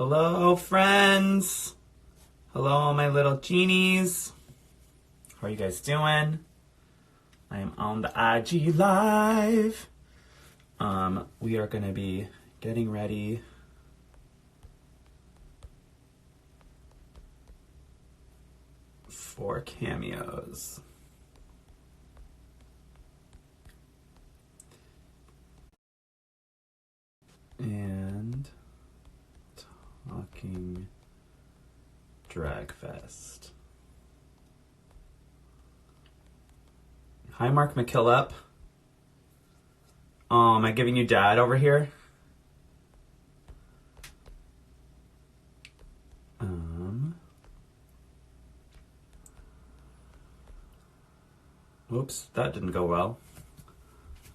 Hello, friends. Hello, my little genies. How are you guys doing? I am on the IG Live. We are going to be getting ready for cameos. And talking Drag Fest. Hi, Mark McKillop. Oh, am I giving you dad over here? Oops, that didn't go well.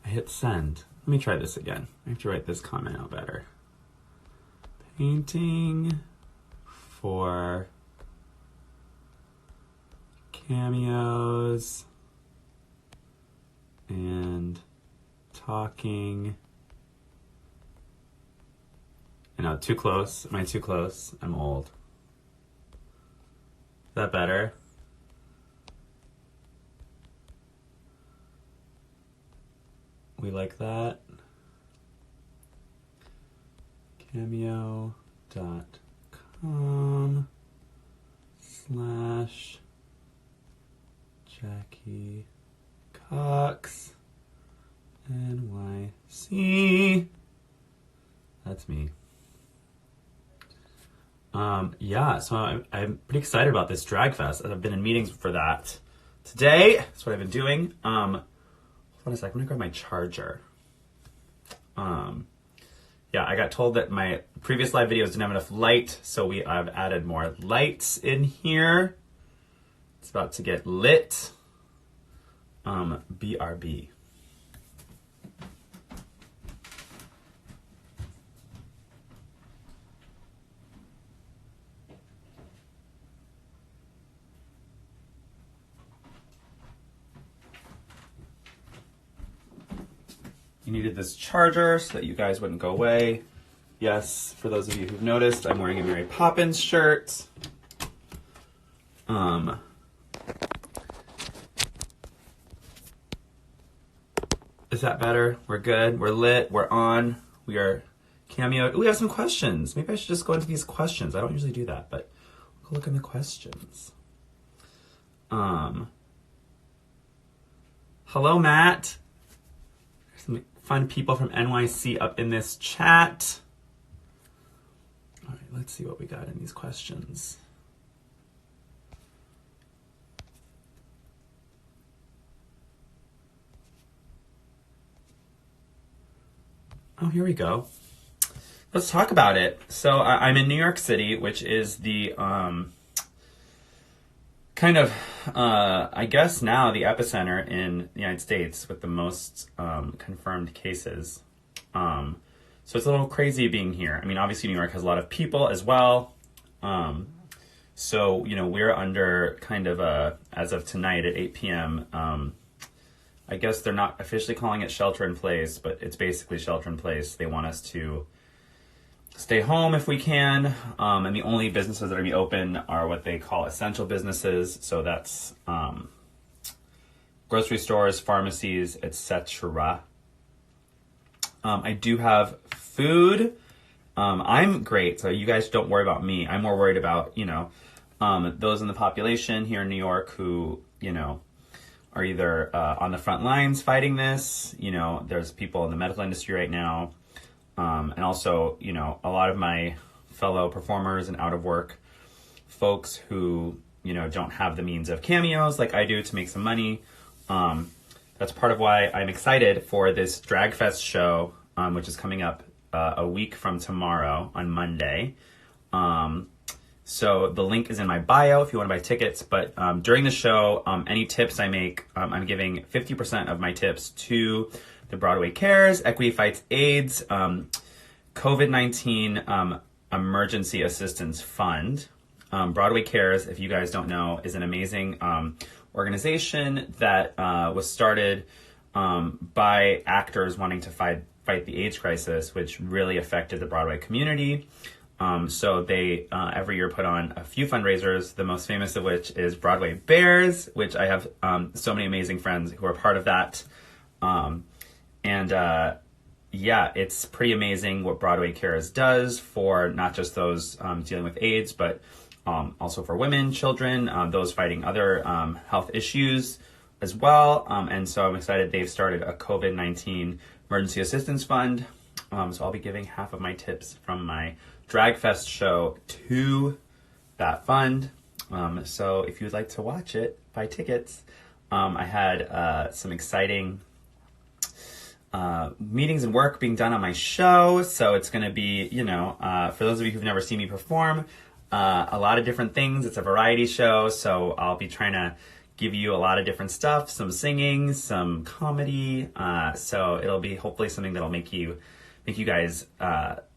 I hit send. Let me try this again. I have to write this comment out better. Painting for cameos and talking. No, too close. Am I too close? I'm old. Is that better? We like that. Cameo.com/Jackie Cox NYC. That's me. Yeah, so I'm pretty excited about this Drag Fest. I've been in meetings for that today. That's what I've been doing. Hold on a sec, I'm gonna grab my charger. Yeah, I got told that my previous live videos didn't have enough light, so I've added more lights in here. It's about to get lit. BRB. You needed this charger so that you guys wouldn't go away. Yes, for those of you who've noticed, I'm wearing a Mary Poppins shirt. Is that better? We're good. We're lit. We're on. We are cameo. Ooh, we have some questions. Maybe I should just go into these questions. I don't usually do that, but we'll look in the questions. Hello, Matt. There's some fun people from NYC up in this chat. All right, let's see what we got in these questions. Oh, here we go. Let's talk about it. So I'm in New York City, which is the I guess now the epicenter in the United States with the most confirmed cases. So it's a little crazy being here. I mean, obviously New York has a lot of people as well. So, we're under kind of as of tonight at 8 p.m., I guess they're not officially calling it shelter in place, but it's basically shelter in place. They want us to stay home if we can. And the only businesses that are going to be open are what they call essential businesses. So that's grocery stores, pharmacies, etc. I do have food. I'm great, so you guys don't worry about me. I'm more worried about, those in the population here in New York who, are either on the front lines fighting this. There's people in the medical industry right now. And also, a lot of my fellow performers and out of work folks who, don't have the means of cameos like I do to make some money. That's part of why I'm excited for this Drag Fest show, which is coming up a week from tomorrow on Monday. So the link is in my bio if you want to buy tickets. But during the show, any tips I make, I'm giving 50% of my tips to the Broadway Cares, Equity Fights AIDS, COVID-19 Emergency Assistance Fund. Broadway Cares, if you guys don't know, is an amazing organization that was started by actors wanting to fight the AIDS crisis, which really affected the Broadway community. So they every year put on a few fundraisers, the most famous of which is Broadway Bears, which I have so many amazing friends who are part of that. Yeah, it's pretty amazing what Broadway Cares does for not just those dealing with AIDS, but also for women, children, those fighting other health issues as well. And so I'm excited they've started a COVID-19 emergency assistance fund. So I'll be giving half of my tips from my DragFest show to that fund. So if you'd like to watch it, buy tickets. I had some exciting meetings and work being done on my show. So it's going to be, for those of you who've never seen me perform, a lot of different things. It's a variety show. So I'll be trying to give you a lot of different stuff, some singing, some comedy. So it'll be hopefully something that'll make you guys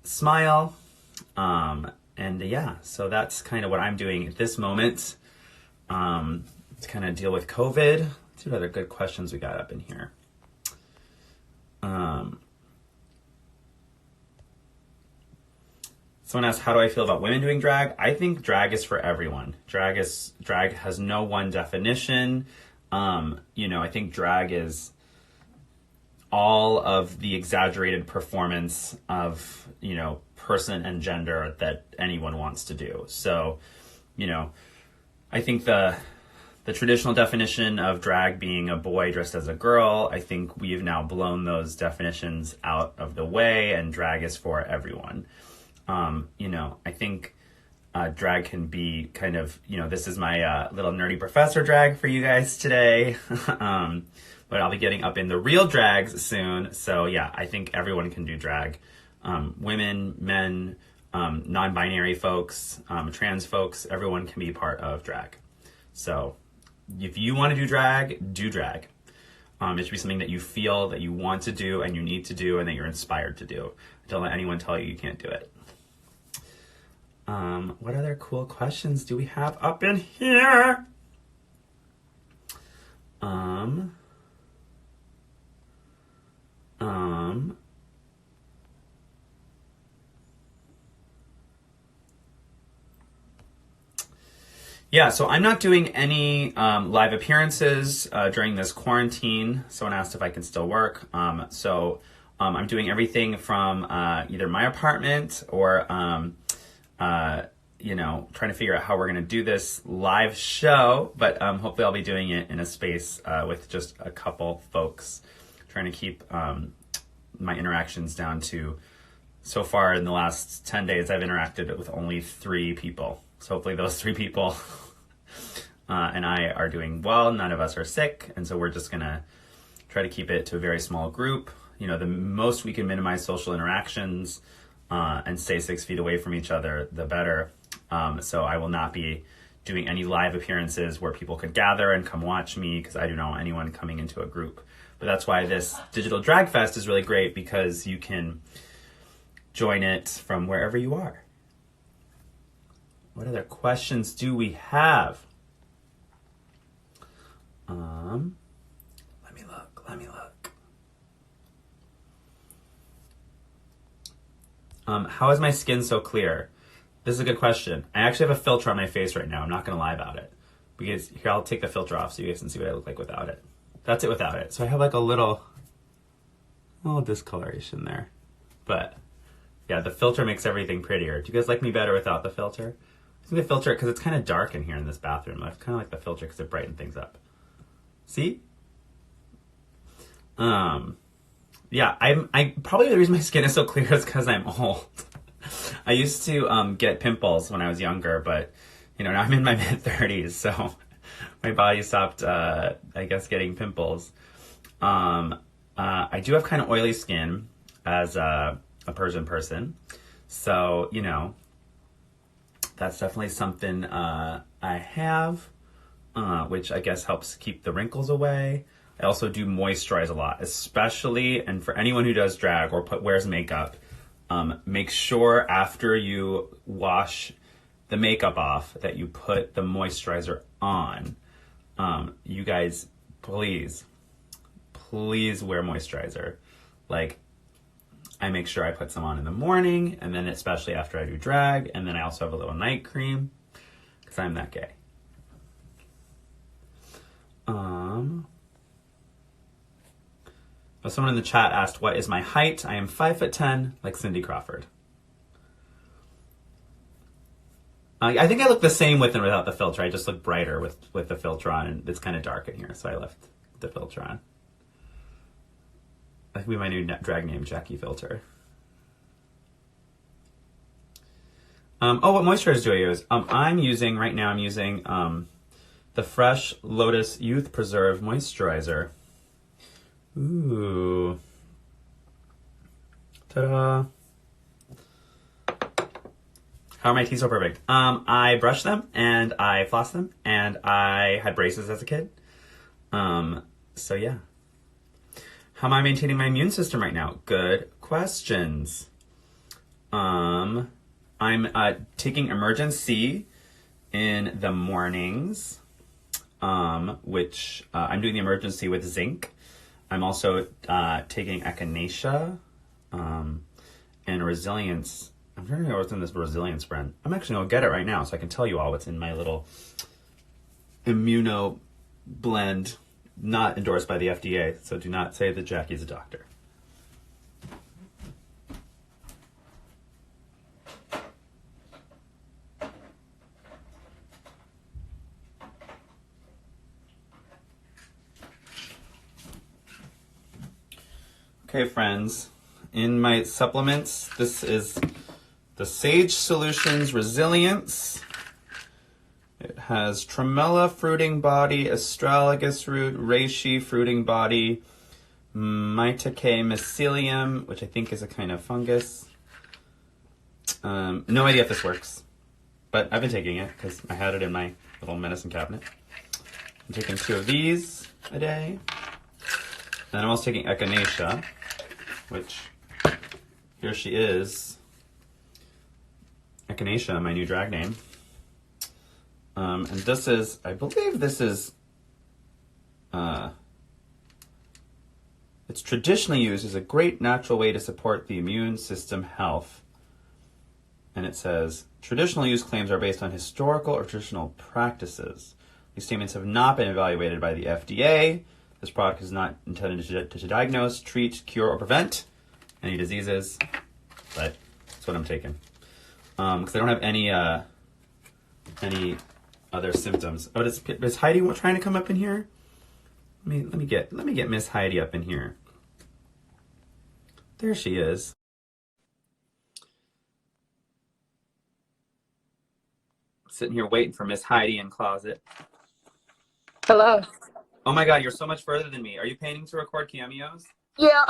smile. So that's kind of what I'm doing at this moment to kind of deal with COVID. Let's see what other good questions we got up in here. Someone asked, how do I feel about women doing drag? I think drag is for everyone. Drag has no one definition. I think drag is all of the exaggerated performance of, person and gender that anyone wants to do. So, I think the traditional definition of drag being a boy dressed as a girl, I think we've now blown those definitions out of the way, and drag is for everyone. I think drag can be kind of, this is my little nerdy professor drag for you guys today. But I'll be getting up in the real drags soon. So yeah, I think everyone can do drag. Women, men, non-binary folks, trans folks, everyone can be part of drag. So if you want to do drag, do drag. It should be something that you feel that you want to do and you need to do and that you're inspired to do. Don't let anyone tell you can't do it. What other cool questions do we have up in here? Yeah, so I'm not doing any live appearances during this quarantine. Someone asked if I can still work. I'm doing everything from either my apartment or trying to figure out how we're going to do this live show, but hopefully I'll be doing it in a space with just a couple folks, trying to keep my interactions down to, so far in the last 10 days, I've interacted with only 3 people. So hopefully those 3 people and I are doing well. None of us are sick, and so we're just going to try to keep it to a very small group. The most we can minimize social interactions and stay 6 feet away from each other, the better. So I will not be doing any live appearances where people could gather and come watch me, because I do not want anyone coming into a group. But that's why this Digital Drag Fest is really great, because you can join it from wherever you are. What other questions do we have? Let me look. How is my skin so clear? This is a good question. I actually have a filter on my face right now. I'm not going to lie about it. Because here, I'll take the filter off so you guys can see what I look like without it. That's it without it. So I have like a little discoloration there. But yeah, the filter makes everything prettier. Do you guys like me better without the filter? I think the filter, because it's kind of dark in here in this bathroom. I kind of like the filter because it brightened things up. See? Yeah, I probably the reason my skin is so clear is because I'm old. I used to get pimples when I was younger, but now I'm in my mid-30s, so my body stopped, getting pimples. I do have kind of oily skin as a Persian person, so that's definitely something I have, which I guess helps keep the wrinkles away. I also do moisturize a lot, especially, and for anyone who does drag or wears makeup, make sure after you wash the makeup off that you put the moisturizer on. You guys, please wear moisturizer. Like, I make sure I put some on in the morning, and then especially after I do drag, and then I also have a little night cream, because I'm that gay. Someone in the chat asked, what is my height? I am 5'10", like Cindy Crawford. I think I look the same with and without the filter. I just look brighter with the filter on, and it's kind of dark in here, so I left the filter on. That could be my new drag name, Jackie Filter. What moisturizer do I use? I'm using the Fresh Lotus Youth Preserve Moisturizer. Ooh. Ta-da. How are my teeth so perfect? I brush them, and I floss them, and I had braces as a kid. So yeah. How am I maintaining my immune system right now? Good questions. I'm taking Emergen-C in the mornings, which I'm doing the Emergen-C with zinc. I'm also taking Echinacea and Resilience. I'm trying to know what's in this Resilience brand. I'm actually going to get it right now so I can tell you all what's in my little Immuno blend. Not endorsed by the FDA, so do not say that Jackie's a doctor. Okay, friends, in my supplements, this is the Sage Solutions Resilience. It has tremella fruiting body, astragalus root, reishi fruiting body, maitake mycelium, which I think is a kind of fungus. No idea if this works, but I've been taking it because I had it in my little medicine cabinet. I'm taking 2 of these a day. And I'm also taking Echinacea, which, here she is. Echinacea, my new drag name. And this is, I believe this is, it's traditionally used as a great natural way to support the immune system health. And it says, traditional use claims are based on historical or traditional practices. These statements have not been evaluated by the FDA. This product is not intended to diagnose, treat, cure, or prevent any diseases, but that's what I'm taking. Because I don't have any other symptoms. Oh, is Heidi trying to come up in here? Let me get Miss Heidi up in here. There she is. Sitting here waiting for Miss Heidi in closet. Hello. Oh my God, you're so much further than me. Are you painting to record cameos? Yeah.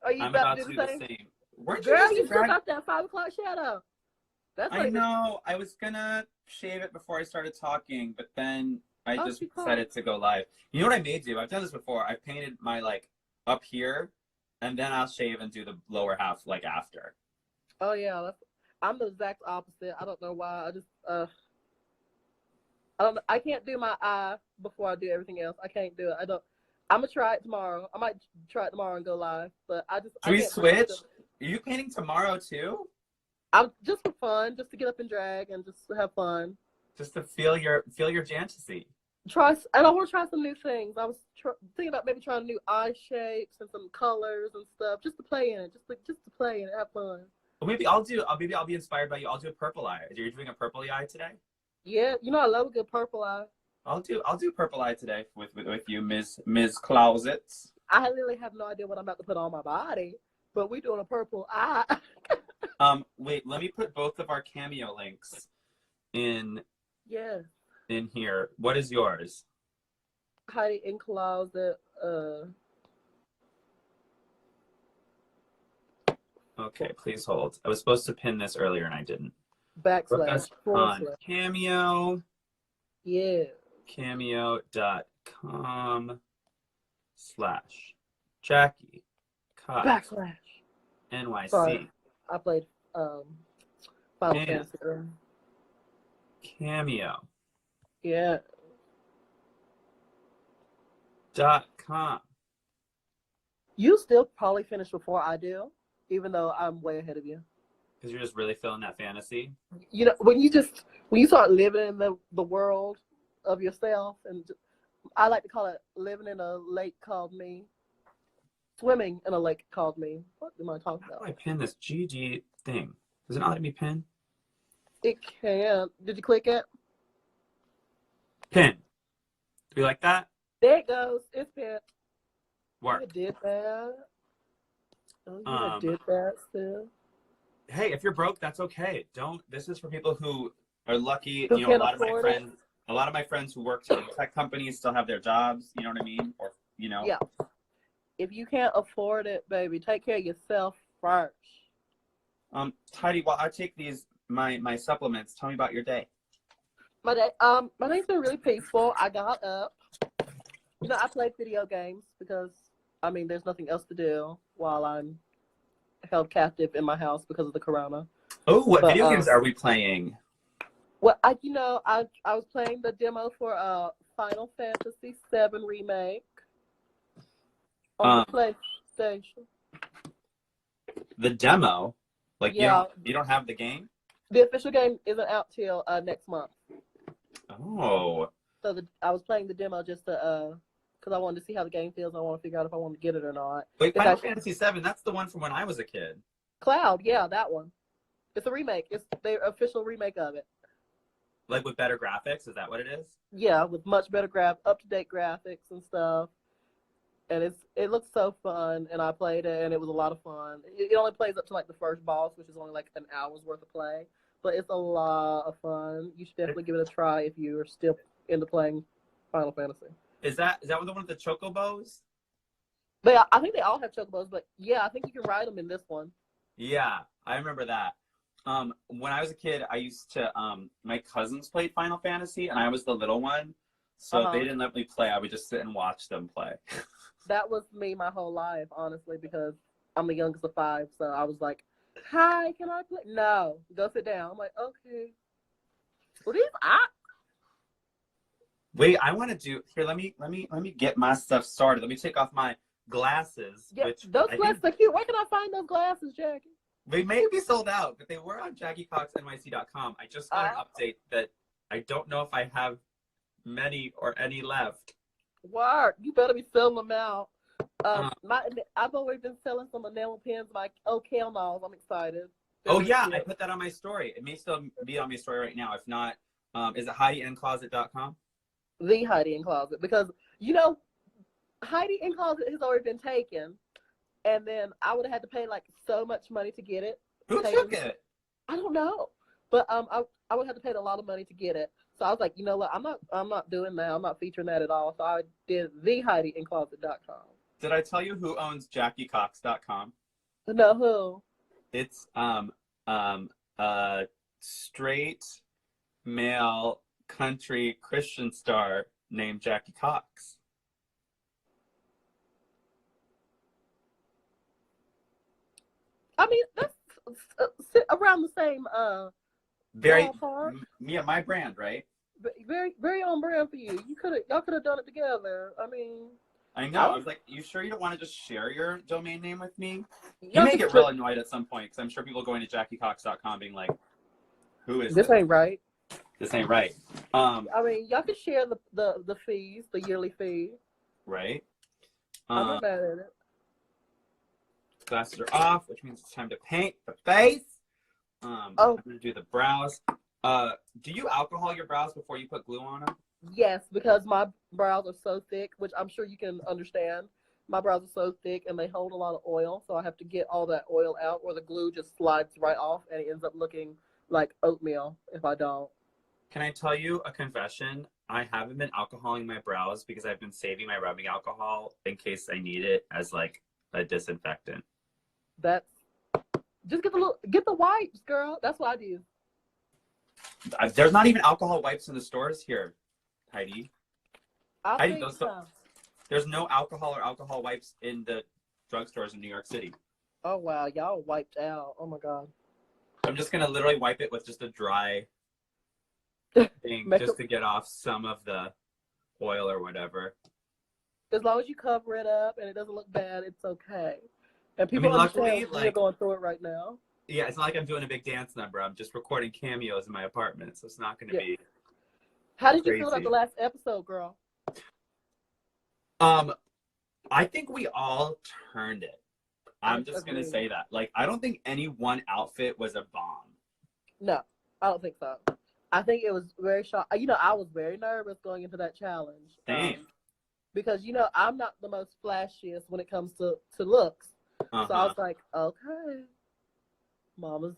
Are you I'm about about to to do do the the same? same. Weren't Girl, you you just took drag? out that 5 o'clock shadow. That's I know. I was gonna shave it before I started talking, but then I just she called. decided to go live. You know what I may do? I've done this before. I painted my up here, and then I'll shave and do the lower half after. Oh yeah, I'm the exact opposite. I don't know why. I just I can't do my eye before I do everything else. I can't do it. I don't. I'm gonna try it tomorrow. I might try it tomorrow and go live, but I Should we can't switch? Are you painting tomorrow too? I'm just for fun, just to get up and drag and just have fun. Just to feel your fantasy. And I want to try some new things. I was thinking about maybe trying new eye shapes and some colors and stuff, just to play in it, just to play in it, have fun. Well, maybe I'll be inspired by you. I'll do a purple eye. You're doing a purple eye today? Yeah, I love a good purple eye. I'll do purple eye today with you, Ms. Clausitz. I literally have no idea what I'm about to put on my body, but we're doing a purple eye. Wait, let me put both of our Cameo links in. Yeah. In here. What is yours? Heidi in Closet. Okay, please hold. I was supposed to pin this earlier and I didn't. / on Cameo. Yeah. Cameo.com/Jackie Cox / NYC. Sorry, I played Final Fantasy. Cameo. Yeah. .com You still probably finish before I do, even though I'm way ahead of you. Because you're just really feeling that fantasy. You know, when you start living in the world of yourself, and I like to call it living in a lake called me, swimming in a lake called me. What am I talking How do about? I pin this GG thing? Does it not let me pin? It can't. Did you click it? Pin. Do you like that? There it goes. It's been. Work. You did that. Oh, you did that still. Hey, if you're broke, that's okay. Don't. This is for people who are lucky. Who You know, can't afford it? a lot of my friends who work in tech companies still have their jobs. You know what I mean? Or Yeah. If you can't afford it, baby, take care of yourself first. Tidy. While I take these my supplements, tell me about your day. My day's been really peaceful. I got up. You know, I played video games because I mean, there's nothing else to do while I'm held captive in my house because of the corona. Oh, what video games are we playing? Well, I was playing the demo for Final Fantasy VII Remake on the PlayStation. The demo, like Yeah, you don't have the game. the official game isn't out till next month. Oh. So I was playing the demo just to because I wanted to see how the game feels. I want to figure out if I want to get it or not. Wait, Final Fantasy VII, that's the one from when I was a kid. Cloud, yeah, that one. It's a remake. It's the official remake of it. Like with better graphics, is that what it is? Yeah, with much better up-to-date graphics and stuff. And it looks so fun, and I played it, and it was a lot of fun. It only plays up to like the first boss, which is only like an hour's worth of play, but it's a lot of fun. You should definitely give it a try if you are still into playing Final Fantasy. Is that the one with the chocobos? But I think they all have chocobos, but yeah, I think you can ride them in this one. Yeah, I remember that. When I was a kid, I used to my cousins played Final Fantasy, and I was the little one, so they didn't let me play. I would just sit and watch them play. That was me my whole life, honestly, because I'm the youngest of 5, so I was like, "Hi, can I play?" No, go sit down. I'm like, okay. Well, Wait, I want to do here. Let me get my stuff started. Let me take off my glasses. Yeah, which those glasses are cute. Where can I find those glasses, Jackie? They may be sold out, but they were on JackieCoxNYC.com. I just got an update that I don't know if I have many or any left. Word, you better be selling them out. I've always been selling some enamel pins, my Kelnals. I'm excited. Oh yeah, I put that on my story. It may still be on my story right now. If not, is it HeidiInCloset.com? The Heidi in Closet, because you know Heidi in Closet has already been taken, and then I would have had to pay like so much money to get it. Who took it? I don't know, but I would have to pay a lot of money to get it. So I was like, you know what, I'm not doing that. I'm not featuring that at all. So I did the HeidiInCloset.com. Did I tell you who owns JackieCox.com? No, who? It's straight male country Christian star named Jackie Cox. I mean, that's around the same Very ballpark. Yeah, my brand, right? Very, very on brand for you. Y'all could have done it together. I mean, I know. I was like, you sure you don't want to just share your domain name with me? You y'all may get real annoyed at some point because I'm sure people going to JackieCox.com being like, who is this? This ain't right. This ain't right. I mean, y'all can share the fees, the yearly fee. Right. I'm not mad at it. Glasses are off, which means it's time to paint the face. I'm gonna do the brows. Do you alcohol your brows before you put glue on them? Yes, because my brows are so thick, which I'm sure you can understand. My brows are so thick and they hold a lot of oil, so I have to get all that oil out, or the glue just slides right off and it ends up looking like oatmeal if I don't. Can I tell you a confession? I haven't been alcoholing my brows because I've been saving my rubbing alcohol in case I need it as like a disinfectant. That's just get the wipes, girl. That's what I do. There's not even alcohol wipes in the stores here, Heidi. Heidi, there's no alcohol or alcohol wipes in the drugstores in New York City. Oh wow, y'all wiped out. Oh my god. I'm just gonna literally wipe it with just a dry thing just to get off some of the oil or whatever. as long as you cover it up and it doesn't look bad, it's okay. And I people mean, luckily, understand we're like, going through it right now. yeah, it's not like I'm doing a big dance number. I'm just recording cameos in my apartment, so it's not going to Yeah. be How did you feel about the crazy. last episode, girl? Um, I think we all turned it. I I'm just gonna agree. say that. Like, I don't think any one outfit was a bomb. No, I don't think so. I think it was very short. You know, I was very nervous going into that challenge. Same. Because you know I'm not the most flashiest when it comes to looks. So I Uh-huh. was like, okay, Mama's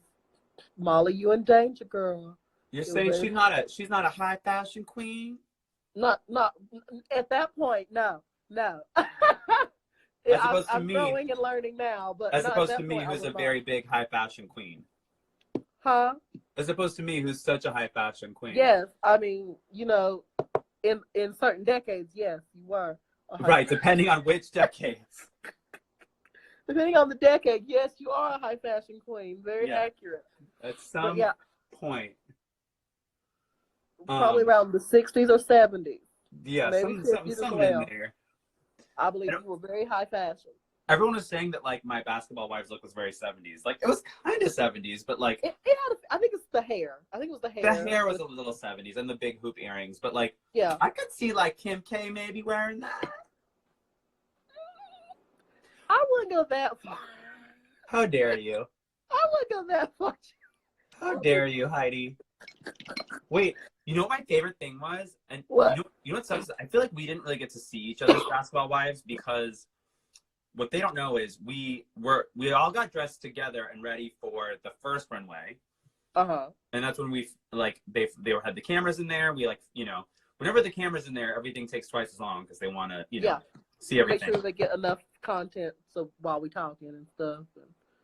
Molly, you in danger, girl. You're It was saying very she's not a high fashion queen? not at that point. No, no. As opposed to I'm me, growing and learning now, but as not at opposed to that me, point. I who's a was not. very big high fashion queen. Huh? As opposed to me, who's such a high fashion queen. Yes. I mean, you know, in certain decades, yes, you were. Right, depending on which decades. Depending on the decade, yes, you are a high fashion queen. Very Yeah, accurate. at But some yeah, point. probably Um, around the 60s or 70s, yeah, maybe some 50s as some in well. there. I I believe don't, you were very high fashion. everyone was saying that like my basketball wives look was very 70s. Like it was kind of 70s, but like It had, I think it's the hair. I think it was the the hair. hair was a little 70s and the big hoop earrings, but like Yeah. I could see like Kim K maybe wearing that. I wouldn't go that far. How dare you? I wouldn't go that far. How dare you, Heidi? Wait, you know what my favorite thing was? And What? you know what sucks? I feel like we didn't really get to see each other's basketball wives because what they don't know is we all got dressed together and ready for the first runway. Uh-huh. And that's when we like they had the cameras in there. We like, whenever the camera's in there, everything takes twice as long because they want to, Yeah. see Make everything. sure they get enough content so while we talking and stuff.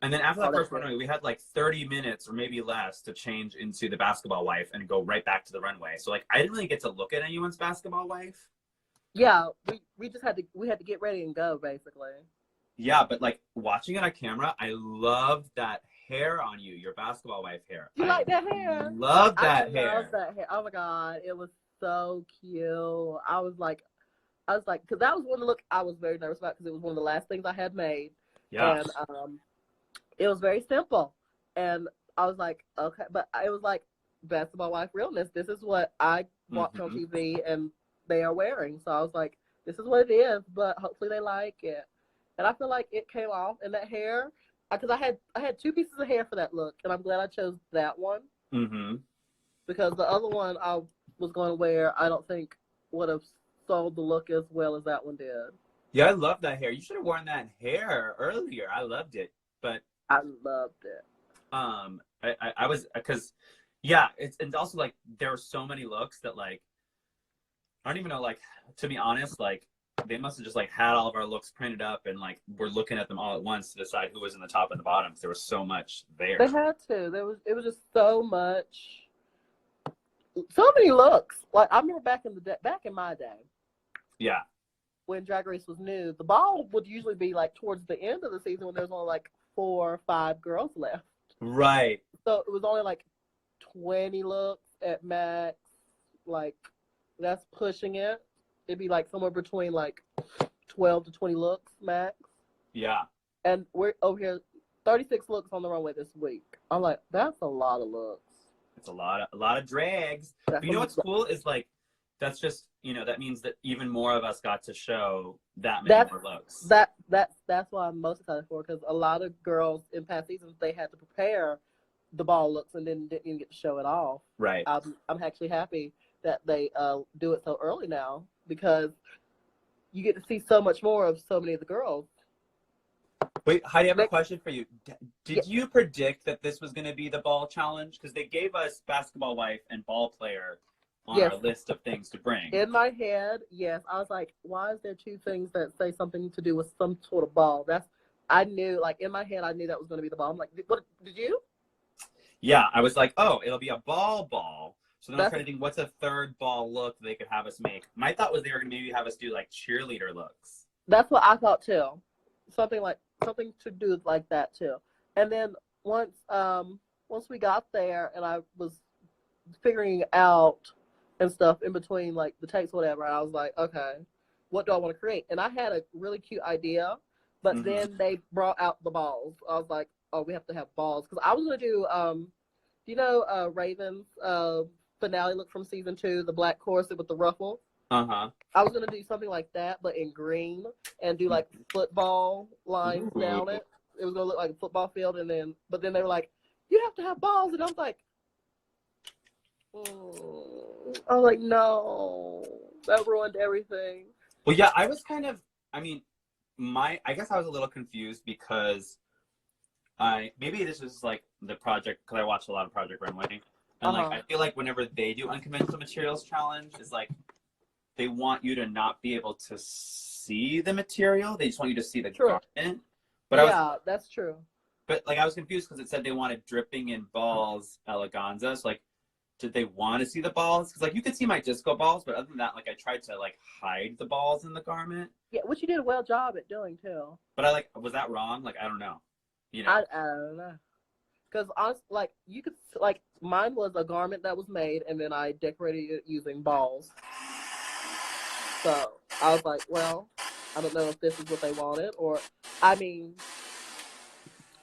And then after all that first that runway, we had like 30 minutes or maybe less to change into the basketball wife and go right back to the runway. So like I didn't really get to look at anyone's basketball wife. Yeah, we just had to get ready and go basically. Yeah, but like watching it on camera, I love that hair on you, your basketball wife hair. You like that hair? Love I that love hair. that hair. Oh my god, it was so cute. I was like, because that was one of the look I was very nervous about because it was one of the last things I had made, Yeah. and it was very simple, and I was like, okay, but it was like basketball wife realness. This is what I watch on TV, and they are wearing. So I was like, this is what it is, but hopefully they like it. And I feel like it came off, and that hair, because I had two pieces of hair for that look, and I'm glad I chose that one because the other one I was going to wear, I don't think would have sold the look as well as that one did. Yeah, I love that hair. You should have worn that hair earlier. I loved it, but I loved it. I was because yeah, it's also like there were so many looks that like I don't even know, like, to be honest, like they must have just like had all of our looks printed up and like we're looking at them all at once to decide who was in the top and the bottom because there was so much there. They had to. It was just so much, so many looks. Like I remember back in my day. Yeah. When Drag Race was new, the ball would usually be like towards the end of the season when there's only like 4 or 5 girls left. Right. So it was only like 20 looks at max. Like that's pushing it. It'd be like somewhere between like 12 to 20 looks max. Yeah. And we're over here 36 looks on the runway this week. I'm like, that's a lot of looks. It's a lot of drags. But you know what's cool is like that's just, that means that even more of us got to show that many more looks. That's what I'm most excited for because a lot of girls in past seasons they had to prepare the ball looks and then didn't even get to show it off. Right. I'm actually happy that they do it so early now because you get to see so much more of so many of the girls. Wait, Heidi, I have a question for you. Did you predict that this was going to be the ball challenge? Because they gave us basketball wife and ball player on our list of things to bring. In my head, yes. I was like, why is there 2 things that say something to do with some sort of ball? I knew, like, in my head, I knew that was going to be the ball. I'm like, what, did you? Yeah, I was like, oh, it'll be a ball. So then I was trying to think, what's a third ball look they could have us make? My thought was they were going to maybe have us do, like, cheerleader looks. That's what I thought, too. Something to do like that, too. And then once we got there and I was figuring out and stuff in between like the takes, whatever, I was like, okay, what do I want to create? And I had a really cute idea, but then they brought out the balls. I was like, oh, we have to have balls because I was gonna do Raven's finale look from season 2, the black corset with the ruffle. Uh-huh. I was gonna do something like that, but in green, and do like football lines down it. It was gonna look like a football field, but then they were like, "You have to have balls," and I was like, "No, that ruined everything." Well, yeah, I was kind of. I mean, I guess I was a little confused because maybe this is like the project because I watched a lot of Project Runway, and like I feel like whenever they do unconventional materials challenge, is like they want you to not be able to see the material. They just want you to see the garment. But that's true. But like I was confused because it said they wanted dripping in balls eleganza. So like, did they want to see the balls? Because like you could see my disco balls, but other than that, like I tried to like hide the balls in the garment. Yeah, which you did a well job at doing too. But I was that wrong? Like I don't know. You know. I don't know. Because honestly, like you could like mine was a garment that was made, and then I decorated it using balls. So I was like, well, I don't know if this is what they wanted, or I mean,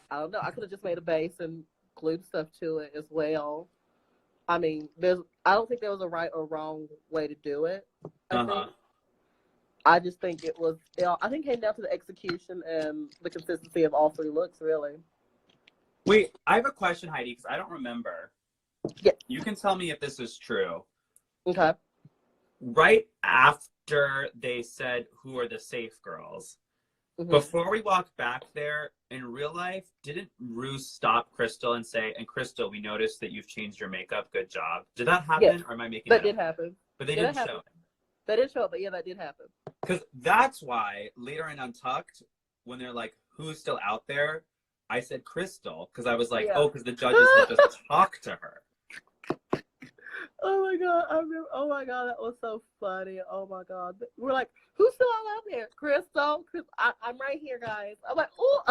I don't know. I could have just made a base and glued stuff to it as well. I mean, I don't think there was a right or wrong way to do it. I just think it was. I think it came down to the execution and the consistency of all 3 looks, really. Wait, I have a question, Heidi, because I don't remember. Yeah. You can tell me if this is true. Okay. Right after they said who are the safe girls, before we walked back there in real life, didn't Rue stop Crystal and say, "And Crystal, we noticed that you've changed your makeup. Good job." Did that happen, or am I making that did up? happen? But they didn't show it. They didn't show it, but yeah, that did happen. Because that's why later in Untucked, when they're like, "Who's still out there?" I said Crystal because I was like, "Oh, because the judges had just talked to her." Oh my god! I remember. Oh my god, that was so funny. Oh my god, we're like, "Who's still out there?" Crystal. I'm right here, guys. I'm like, oh.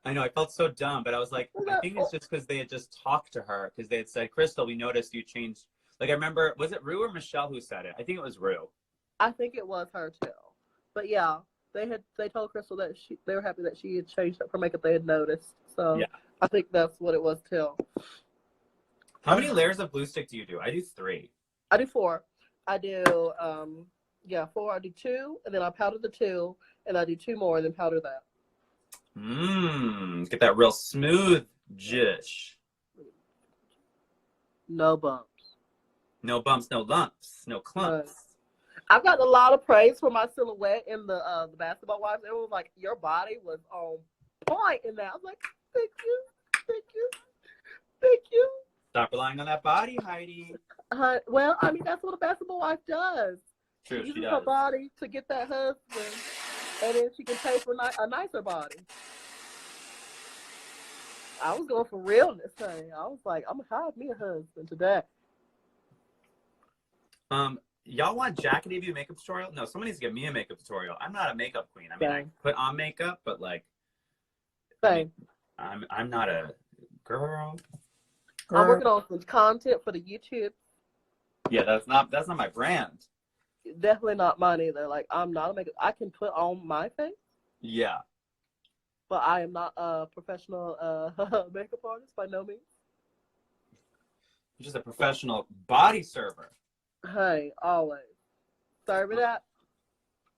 I know. I felt so dumb, but I was like, I think it's just because they had just talked to her because they had said, "Crystal, we noticed you changed." Like I remember, was it Rue or Michelle who said it? I think it was Rue. I think it was her too. But yeah, they told Crystal that they were happy that she had changed up her makeup. They had noticed. So yeah. I think that's what it was too. How many layers of glue stick do you do? I do 3. I do 4. I do 4. I do 2, and then I powder the 2, and I do 2 more, and then powder that. Get that real smooth jish. No bumps. No bumps, no lumps, no clumps. I've gotten a lot of praise for my silhouette in the Basketball Wives. Everyone was like, "Your body was on point in that." I was like, "Thank you, thank you, thank you." Stop relying on that body, Heidi. Well, I mean, that's what a basketball wife does. True, she uses her body to get that husband, and then she can pay for a nicer body. I was going for realness, honey. I was like, I'm gonna hire me a husband today. Y'all want Jackie to do a makeup tutorial? No, someone needs to give me a makeup tutorial. I'm not a makeup queen. I mean, I put on makeup, but like, I'm not a girl. I'm working on some content for the YouTube. Yeah, that's not my brand. Definitely not mine either. Like, I'm not a makeup. I can put on my face. Yeah. But I am not a professional makeup artist by no means. You're just a professional body server. Hey, always. Serve it up.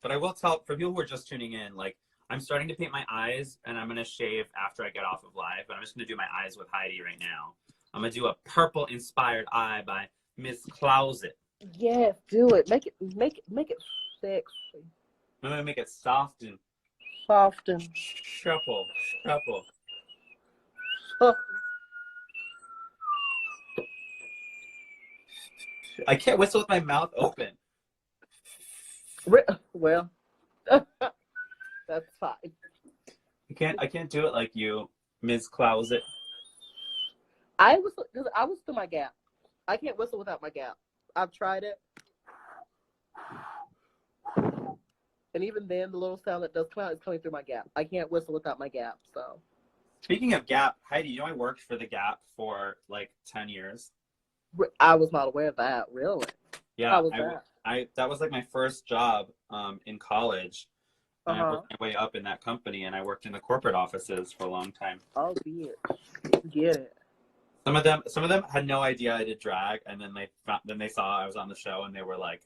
But I will tell, for people who are just tuning in, like, I'm starting to paint my eyes, and I'm going to shave after I get off of live, but I'm just going to do my eyes with Heidi right now. I'm going to do a purple-inspired eye by Miss Closet. Yes, do it. Make it sexy. I'm going to make it soft and supple. I can't whistle with my mouth open. Well, that's fine. I can't do it like you, Ms. Closet. I whistle through my gap. I can't whistle without my gap. I've tried it. And even then, the little sound that does come out is coming through my gap. I can't whistle without my gap, so. Speaking of Gap, Heidi, you know I worked for the Gap for like 10 years. I was not aware of that, really. Yeah, How was that? that was like my first job in college, Uh and I huh. worked my way up in that company, and I worked in the corporate offices for a long time. Oh, bitch. Get it. Some of them had no idea I did drag, and then they saw I was on the show, and they were like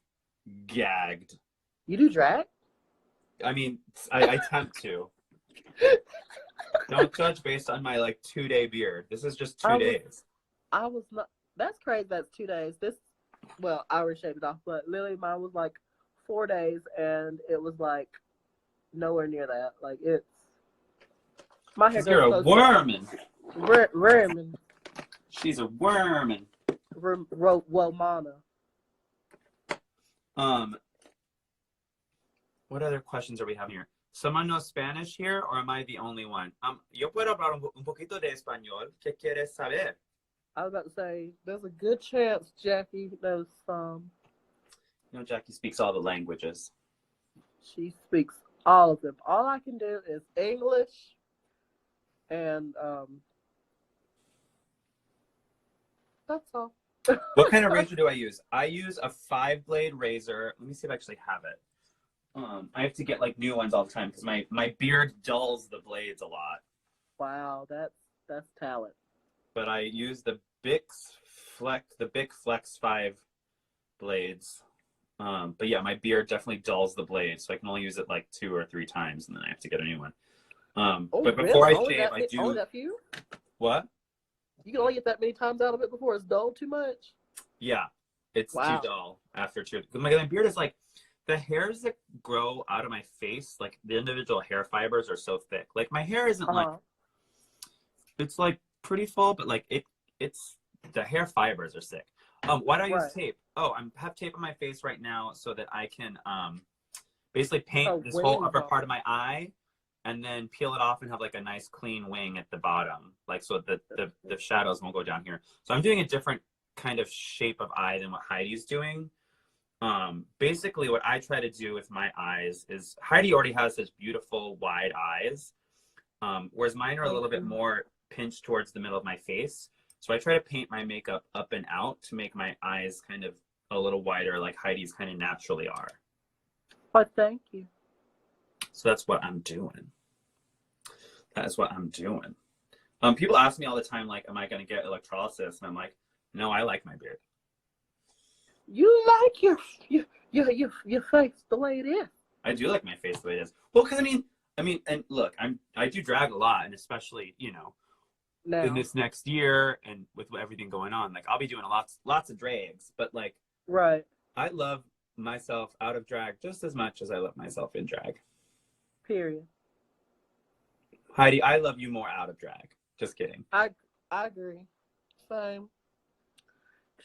gagged. You do drag? I mean, I attempt to. Don't judge based on my like 2 day beard. This is just I two was days. I was not. That's crazy. That's 2 days. Well, I already shaved it off, but literally mine was like 4 days, and it was like nowhere near that. Like it's my hair Cause you're goes a so wormin. ramen, She's a wormin. Womana. Um, what other questions are we having here? Someone knows Spanish here, or am I the only one? Yo puedo hablar un poquito de español. ¿Qué quieres saber? I was about to say, there's a good chance Jackie knows some. You know, Jackie speaks all the languages. She speaks all of them. All I can do is English and that's all. What kind of razor do I use? I use a 5-blade razor. Let me see if I actually have it. I have to get like new ones all the time because my beard dulls the blades a lot. Wow, that's talent. But I use the Bic Flex 5 blades. But yeah, my beard definitely dulls the blades, so I can only use it like 2 or 3 times, and then I have to get a new one. Oh, But really? before I Only shave, that, I do only that few? what? You can only get that many times out of it before it's dull too much? Yeah, it's Wow. too dull after 2. Because my beard is like the hairs that grow out of my face, like the individual hair fibers are so thick. Like my hair isn't like it's like pretty full, but like it's the hair fibers are thick. Why do I use Right. tape? Oh, I have tape on my face right now so that I can basically paint Oh, this whole wings upper off. part of my eye and then peel it off and have like a nice clean wing at the bottom, like so the shadows won't go down here. So I'm doing a different kind of shape of eye than what Heidi's doing. Basically what I try to do with my eyes is Heidi already has such beautiful wide eyes, whereas mine are a little bit more pinched towards the middle of my face. So I try to paint my makeup up and out to make my eyes kind of a little wider, like Heidi's kind of naturally are. But thank you. So that's what I'm doing. That is what I'm doing. People ask me all the time, like, am I going to get electrolysis? And I'm like, no, I like my beard. You like your face the way it is. I do like my face the way it is. Well, because I mean, and look, I do drag a lot, and especially, you know, Now. in this next year and with everything going on, like I'll be doing lots of drags, but like, Right. I love myself out of drag just as much as I love myself in drag. Period. Heidi, I love you more out of drag. Just kidding. I agree. Same.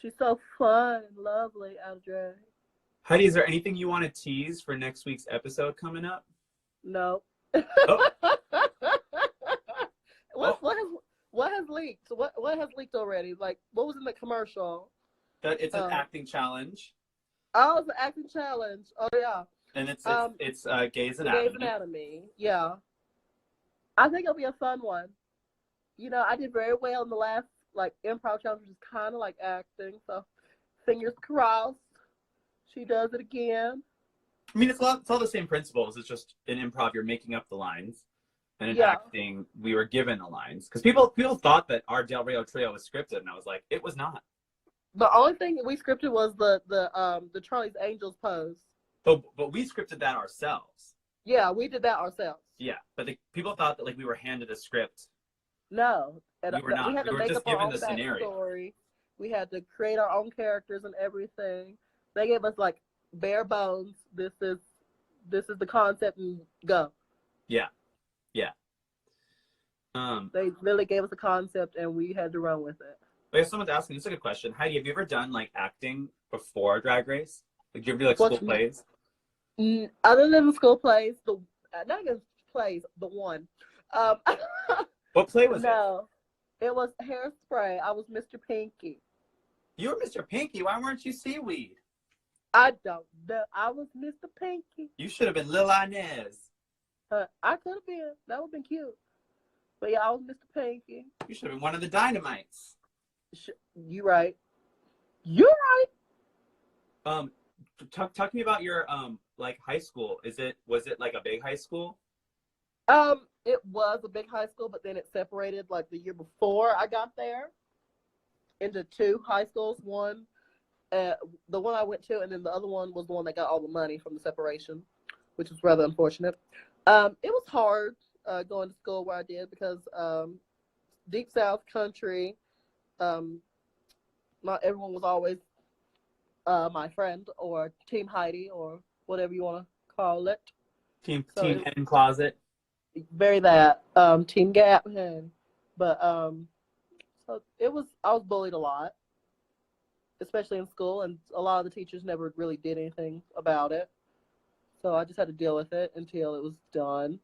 She's so fun and lovely out of drag. Heidi, is there anything you want to tease for next week's episode coming up? No. Oh. What has leaked? What has leaked already? Like what was in the commercial? That it's an acting challenge. Oh, it's an acting challenge. Oh yeah. And it's Grey's Anatomy. Anatomy. Grey's Anatomy. Yeah. I think it'll be a fun one. You know, I did very well in the last like improv challenge, which is kind of like acting. So fingers crossed, she does it again. I mean, it's all the same principles. It's just in improv, you're making up the lines. And in acting, we were given the lines. Because people thought that our Del Rio trio was scripted, and I was like, it was not. The only thing that we scripted was the Charlie's Angels pose. But we scripted that ourselves. Yeah, we did that ourselves. Yeah, but people thought that like we were handed a script. No, we were not. We had to we were make just up our given own the scenario. backstory. We had to create our own characters and everything. They gave us like bare bones. This is the concept and go. Yeah. They really gave us a concept and we had to run with it. But if someone's asking, this is a good question. Heidi, have you ever done like acting before Drag Race? Like, do you ever do like school plays? Other than the school plays, not even plays, the one. What play was it? No, it was Hairspray. I was Mr. Pinky. You were Mr. Pinky. Why weren't you Seaweed? I don't know. I was Mr. Pinky. You should have been Lil Inez. I could have been. That would have been cute. But yeah, I was Mr. Pinky. You should have been one of the Dynamites. You right. You're right. Um, talk to me about your like high school. Was it like a big high school? It was a big high school, but then it separated like the year before I got there into two high schools. One, the one I went to, and then the other one was the one that got all the money from the separation, which was rather unfortunate. It was hard going to school where I did because deep South country, um, not everyone was always my friend or Team Heidi or whatever you want to call it. So Team Hen Closet. very that Team Gap, but so it was. I was bullied a lot, especially in school, and a lot of the teachers never really did anything about it. So I just had to deal with it until it was done.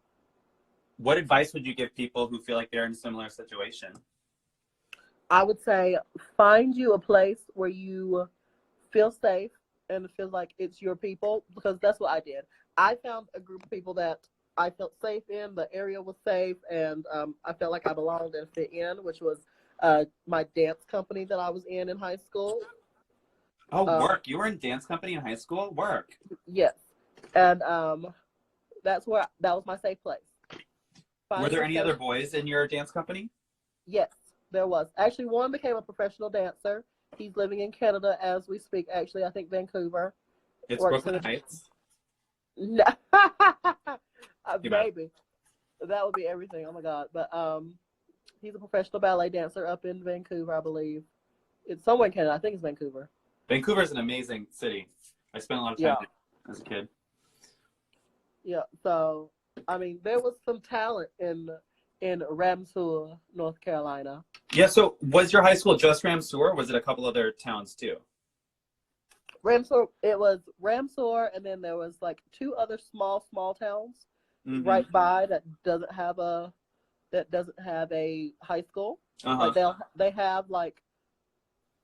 What advice would you give people who feel like they're in a similar situation? I would say find you a place where you feel safe and feel like it's your people, because that's what I did. I found a group of people that I felt safe in. The area was safe, and I felt like I belonged and fit in, which was my dance company that I was in high school. Oh, work. You were in dance company in high school? Work. Yes, and that was my safe place. Were there Finding any safe. other boys in your dance company? Yes, there was. Actually, one became a professional dancer. He's living in Canada as we speak. Actually, I think Vancouver. It's Works Brooklyn in a... Heights. No. Too bad. Maybe that would be everything. Oh my god! But he's a professional ballet dancer up in Vancouver, I believe. It's somewhere in Canada. I think it's Vancouver. Vancouver is an amazing city. I spent a lot of time there as a kid. Yeah. So, I mean, there was some talent in Ramseur, North Carolina. Yeah, so was your high school just Ramseur, or was it a couple other towns too? Ramseur. It was Ramseur, and then there was like two other small towns right by that doesn't have a high school. Uh-huh. Like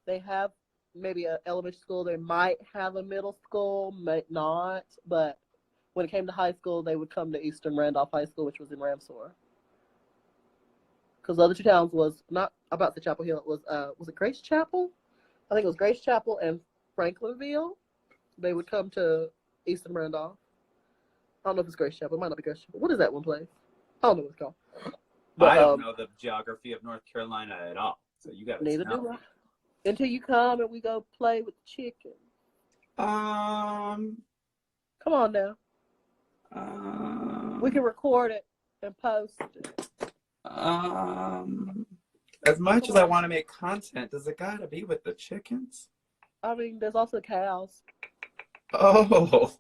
they have maybe an elementary school. They might have a middle school, might not. But when it came to high school, they would come to Eastern Randolph High School, which was in Ramseur. Because the other two towns was not about the Chapel Hill. It was it Grace Chapel? I think it was Grace Chapel and Franklinville. They would come to Eastern Randolph. I don't know if it's Grace Chapel. It might not be Grace Chapel. What is that one place? I don't know what it's called. But, I don't know the geography of North Carolina at all. So you got to neither do I. Until you come and we go play with the chicken. Come on now. We can record it and post it. As much as I want to make content, does it gotta be with the chickens? I mean, there's also cows. Oh.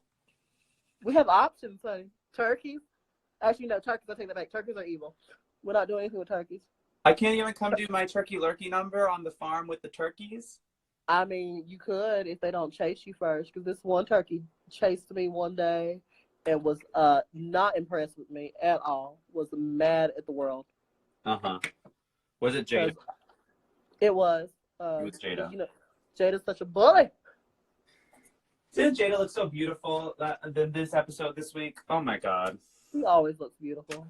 We have options, honey. Turkeys. Actually, no, turkeys, I take that back. Turkeys are evil. We're not doing anything with turkeys. I can't even come do my turkey lurkey number on the farm with the turkeys? I mean, you could if they don't chase you first, because this one turkey chased me one day and was not impressed with me at all. Was mad at the world. Uh-huh. Was it Jada? It was. It was Jada. You know, Jada's such a bully. Didn't Jada look so beautiful this episode this week? Oh my god. He always looks beautiful.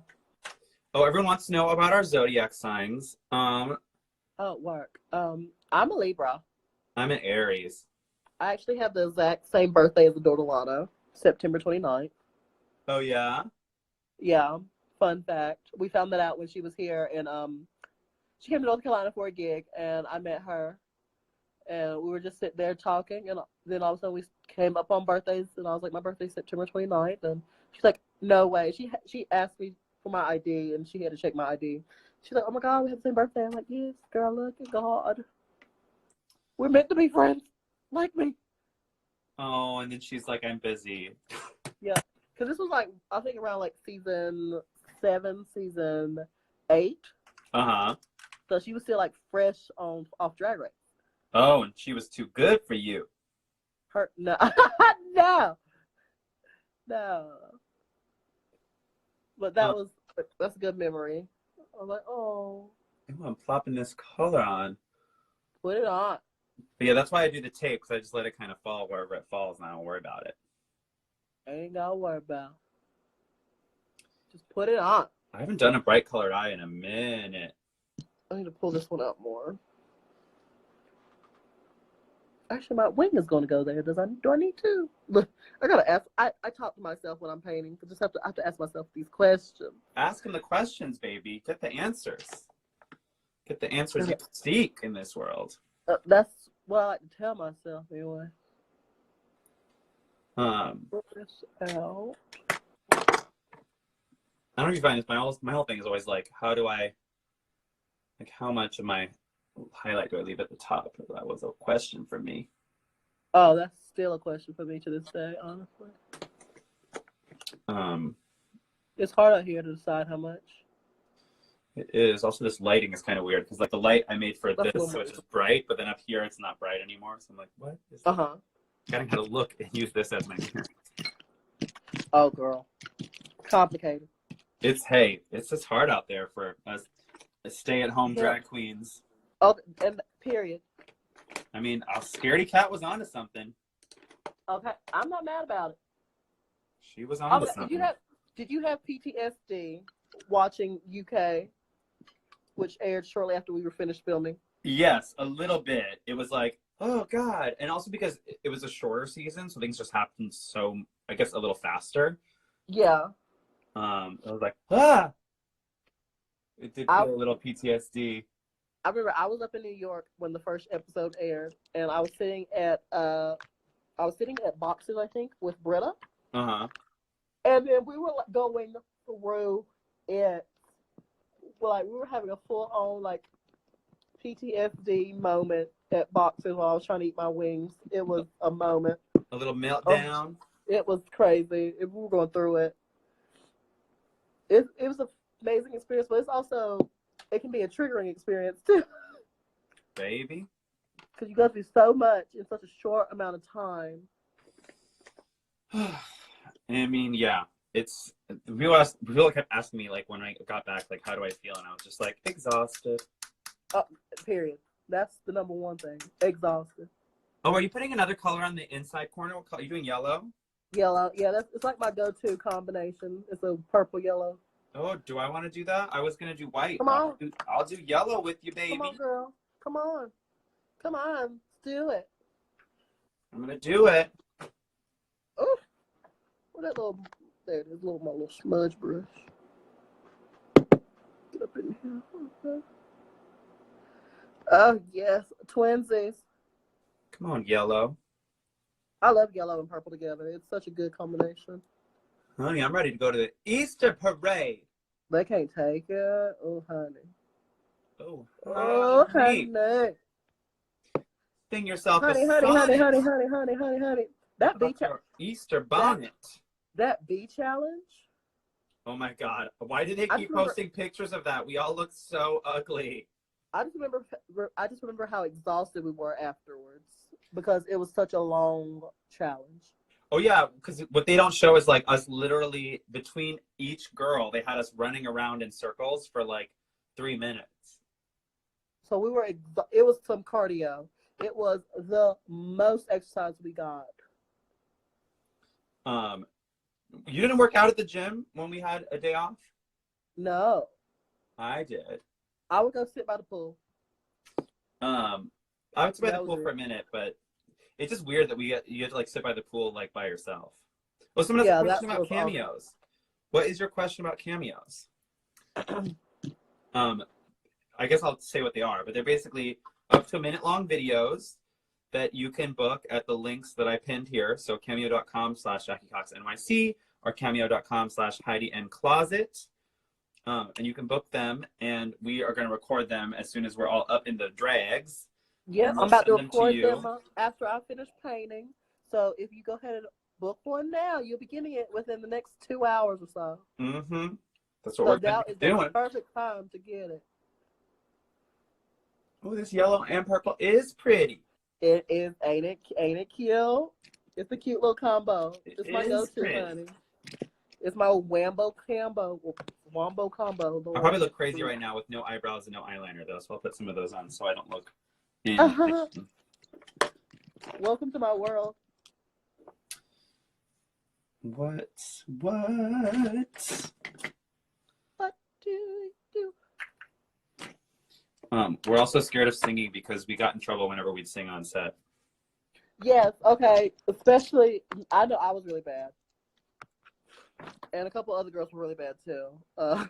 Oh, everyone wants to know about our zodiac signs. Oh, work. I'm a Libra. I'm an Aries. I actually have the exact same birthday as Adore Delano, September 29th. Oh yeah? Yeah. Fun fact. We found that out when she was here, and she came to North Carolina for a gig, and I met her, and we were just sitting there talking, and then all of a sudden we came up on birthdays, and I was like, my birthday's September 29th, and she's like, no way. She asked me for my ID, and she had to check my ID. She's like, oh my god, we have the same birthday. I'm like, yes, girl, look at God. We're meant to be friends, like me. Oh, and then she's like, I'm busy. Yeah, because this was like, I think around like season 7, season 8. Uh-huh. So she was still like fresh off Drag Race. Oh, and she was too good for you. No, no. But that's a good memory. I was like, oh. Ooh, I'm plopping this color on. Put it on. But yeah, that's why I do the tape, because I just let it kind of fall wherever it falls, and I don't worry about it. Ain't gotta worry about. Just put it on. I haven't done a bright colored eye in a minute. I need to pull this one out more. Actually, my wing is going to go there. Do I need to? Look, I gotta ask. I talk to myself when I'm painting. I have to ask myself these questions. Ask him the questions, baby. Get the answers. Get the answers you seek in this world. That's what I like to tell myself anyway. Put this out. I don't know if you find this. My whole thing is always like, how much of my highlight do I leave at the top? That was a question for me. Oh, that's still a question for me to this day, honestly. It's hard out here to decide how much. It is. Also, this lighting is kind of weird because like the light I made for That's this, so it's just bright, but then up here it's not bright anymore. So I'm like, what is this? Getting how to look and use this as my mirror. Oh, girl. Complicated. It's just hard out there for us stay-at-home drag queens. Oh, and period. I mean, Scaredy Cat was onto something. Okay, I'm not mad about it. She was onto something. Did you have PTSD watching UK, which aired shortly after we were finished filming? Yes, a little bit. It was like, oh God. And also because it was a shorter season, so things just happened so, I guess, a little faster. Yeah. I was like, ah! It did feel a little PTSD. I remember I was up in New York when the first episode aired, and I was sitting at Boxes, I think, with Britta. Uh-huh. And then we were like going through it. Like we were having a full-on like PTSD moment at Boxes while I was trying to eat my wings. It was a moment. A little meltdown. It was crazy. We were going through it. It was an amazing experience, but it can be a triggering experience too. Baby. Because you go through so much in such a short amount of time. I mean, yeah. People kept asking me like when I got back, like how do I feel? And I was just like exhausted. Period. That's the number one thing. Exhausted. Oh, are you putting another color on the inside corner? What color? Are you doing yellow? Yellow. Yeah, it's like my go-to combination. It's a purple yellow. Oh, do I want to do that? I was gonna do white. Come on. I'll do yellow with you, baby. Come on, girl. Come on. Come on. Let's do it. I'm gonna do it. Oh, well, that little my little smudge brush. Get up in here. Okay. Oh yes, twinsies. Come on, yellow. I love yellow and purple together. It's such a good combination. Honey, I'm ready to go to the Easter parade. They can't take it. Oh, honey. Oh, honey. Sing yourself honey. That bee Easter bonnet. That bee challenge. Oh my God! Why did they keep posting pictures of that? We all look so ugly. I just remember how exhausted we were afterwards because it was such a long challenge. Oh yeah, because what they don't show is like us literally between each girl, they had us running around in circles for like 3 minutes. So we were. It was some cardio. It was the most exercise we got. You didn't work out at the gym when we had a day off? No. I did. I would go sit by the pool. I would sit by the pool for a minute, but it's just weird that you have to like sit by the pool like by yourself. Well, someone has a question about cameos. Awesome. What is your question about cameos? I guess I'll say what they are, but they're basically up to a minute-long videos that you can book at the links that I pinned here. So cameo.com/JackieCoxNYC or cameo.com/HeidiNCloset. And you can book them, and we are going to record them as soon as we're all up in the drags. Yeah, I'm about to record them after I finish painting. So if you go ahead and book one now, you'll be getting it within the next 2 hours or so. Mm-hmm. That's what we're doing. The perfect time to get it. Oh, this yellow and purple is pretty. It is, ain't it cute? It's a cute little combo. It's my go-to, honey. It's my Wombo combo. I'll probably look crazy right now with no eyebrows and no eyeliner, though, so I'll put some of those on so I don't look. Welcome to my world. What do you do? We're also scared of singing because we got in trouble whenever we'd sing on set. Yes, okay. Especially, I know I was really bad, and a couple other girls were really bad too. I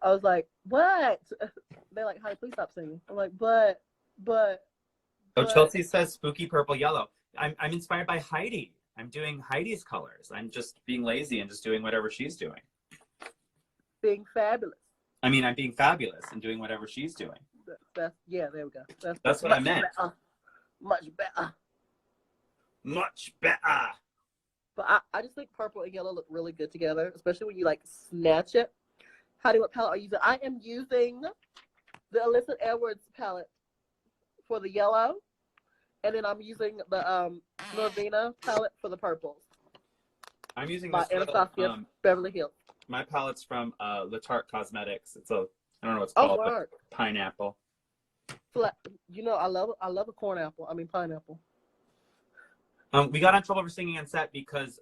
was like, "What?" They're like, "Hi, please stop singing." I'm like, but, Oh, but Chelsea says spooky purple yellow. I'm inspired by Heidi. I'm doing Heidi's colors. I'm just being lazy and just doing whatever she's doing. being fabulous. I mean, I'm being fabulous and doing whatever she's doing. That's yeah. There we go. That's what I meant. Much better. Much better. But I just think purple and yellow look really good together, especially when you like snatch it. Heidi, what palette are you using? I am using the Alyssa Edwards palette for the yellow, and then I'm using the Norvina palette for the purples I'm using by this little, Anastasia Beverly Hills. my palette's from Le Tarte Cosmetics. It's a, I don't know what it's Oh, called, word. but pineapple. You know, I love a corn apple. I mean pineapple. We got in trouble for singing on set because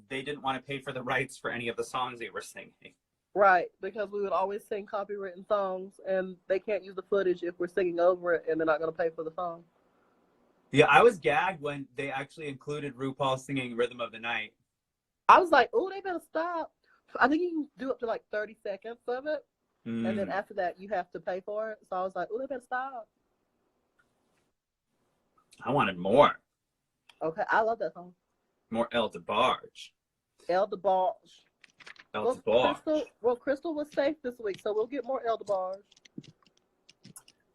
they didn't want to pay for the rights for any of the songs they were singing. Right, because we would always sing copywritten songs, and they can't use the footage if we're singing over it, and they're not going to pay for the song. Yeah, I was gagged when they actually included RuPaul singing Rhythm of the Night. I was like, oh, they better stop. I think you can do up to like 30 seconds of it, and then after that, you have to pay for it. So I was like, oh, they better stop. I wanted more. Okay, I love that song. More El DeBarge. El DeBarge. El DeBarge. Crystal was safe this week, so we'll get more El DeBarge.